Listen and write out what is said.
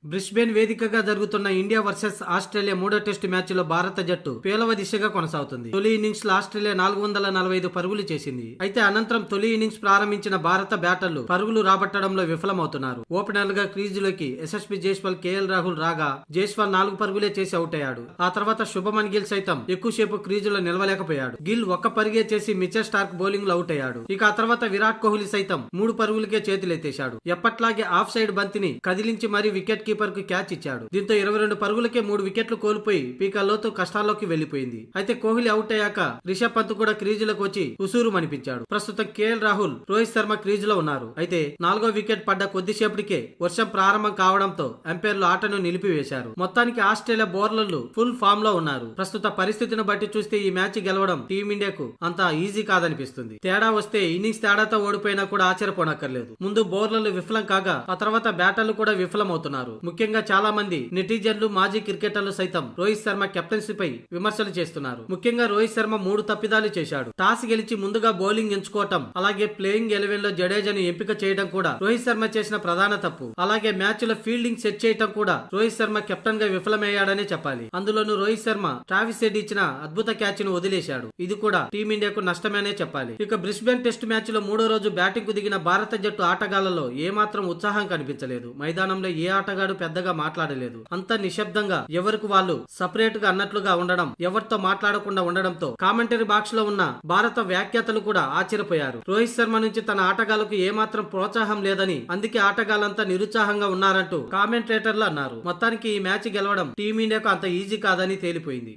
Brisbane వేదికగా జరుగుతున్న India versus Australia మూడో టెస్టు మ్యాచ్ లో భారత జట్టు పేలవ దిశగా కొనసాగుతుంది. తొలి ఇన్నింగ్స్ లో ఆస్ట్రేలియా 445 పరుగులు చేసింది. అయితే అనంతరం తొలి ఇన్నింగ్స్ ప్రారంభించిన భారత బ్యాటర్లు పరుగులు రాబట్టడంలో విఫలమవుతున్నారు. ఓపెనర్ గా క్రీజులోకి ఎస్ఎస్పీ జైస్వాల్, కేఎల్ రాహుల్ రాగా జైస్వాల్ 4 పరుగులే చేసి అవుట్ అయ్యాడు. ఆ తర్వాత శుభమన్ గిల్ సైతం ఎక్కువసేపు క్రీజులో నిలవలేకపోయాడు. గిల్ ఒక్క పరిగే చేసి మిచెల్ స్టార్క్ బౌలింగ్ లో అవుట్ అయ్యాడు. ఇక ఆ తర్వాత విరాట్ కోహ్లీ సైతం 3 పరుగులకే చేతులెత్తేశాడు. ఎప్పట్లాగే ఆఫ్ సైడ్ బంతిని కదిలించి మరీ వికెట్ కీపర్ కు క్యాచ్ ఇచ్చాడు. దీంతో 22 పరుగులకే 3 వికెట్లు కోల్పోయి పీకాల్లోతో కష్టాల్లోకి వెళ్లిపోయింది. అయితే కోహ్లీ అవుట్ అయ్యాక రిషబ్ పంత్ కూడా క్రీజులోకి వచ్చి ఉసూరు మనిపించాడు. ప్రస్తుతం కేఎల్ రాహుల్, రోహిత్ శర్మ క్రీజులో ఉన్నారు. అయితే 4వ వికెట్ పడ్డ కొద్దిసేపటికే వర్షం ప్రారంభం కావడంతో అంపైర్లు ఆటను నిలిపివేశారు. మొత్తానికి ఆస్ట్రేలియా బౌలర్లు ఫుల్ ఫామ్ లో ఉన్నారు. ప్రస్తుత పరిస్థితిని బట్టి చూస్తే ఈ మ్యాచ్ గెలవడం టీమిండియాకు అంత ఈజీ కాదనిపిస్తుంది. తేడా వస్తే ఇన్నింగ్స్ తేడాతో ఓడిపోయినా కూడా ఆశ్చర్యపోనక్కర్లేదు. ముందు బౌలర్లు విఫలం కాగా ఆ తర్వాత బ్యాటర్లు కూడా విఫలమవుతున్నారు. ముఖ్యంగా చాలా మంది నెటిజన్లు, మాజీ క్రికెటర్లు సైతం రోహిత్ శర్మ కెప్టెన్సీపై విమర్శలు చేస్తున్నారు. ముఖ్యంగా రోహిత్ శర్మ 3 తప్పిదాలు చేశాడు. టాస్ గెలిచి ముందుగా బౌలింగ్ ఎంచుకోవటం, అలాగే ప్లేయింగ్ 11 లో జడేజాను ఎంపిక చేయడం కూడా రోహిత్ శర్మ చేసిన ప్రధాన తప్పు. అలాగే మ్యాచ్ లో ఫీల్డింగ్ సెట్ చేయటం కూడా రోహిత్ శర్మ కెప్టెన్ గా విఫలమయ్యాడనే చెప్పాలి. అందులోనూ రోహిత్ శర్మ ట్రావిస్ హెడ్ ఇచ్చిన అద్భుత క్యాచ్ ను వదిలేశాడు. ఇది కూడా టీమిండియాకు నష్టమేనే చెప్పాలి. ఇక బ్రిస్బేన్ టెస్ట్ మ్యాచ్ లో 3వ రోజు బ్యాటింగ్ కు దిగిన భారత జట్టు ఆటగాళ్లలో ఏమాత్రం ఉత్సాహం కనిపించలేదు. మైదానంలో ఏ ఆటగాడు పెద్దగా మాట్లాడలేదు. అంత నిశ్శబ్దంగా ఎవరికి వాళ్ళు సపరేట్ గా అన్నట్లుగా ఉండడం, ఎవరితో మాట్లాడకుండా ఉండడంతో కామెంటరీ బాక్స్ లో ఉన్న భారత వ్యాఖ్యాతలు కూడా ఆశ్చర్యపోయారు. రోహిత్ శర్మ నుంచి తన ఆటగాళ్లకు ఏమాత్రం ప్రోత్సాహం లేదని, అందుకే ఆటగాళ్లంతా నిరుత్సాహంగా ఉన్నారంటూ కామెంటేటర్లు అన్నారు. మొత్తానికి ఈ మ్యాచ్ గెలవడం టీమిండియాకు అంత ఈజీ కాదని తేలిపోయింది.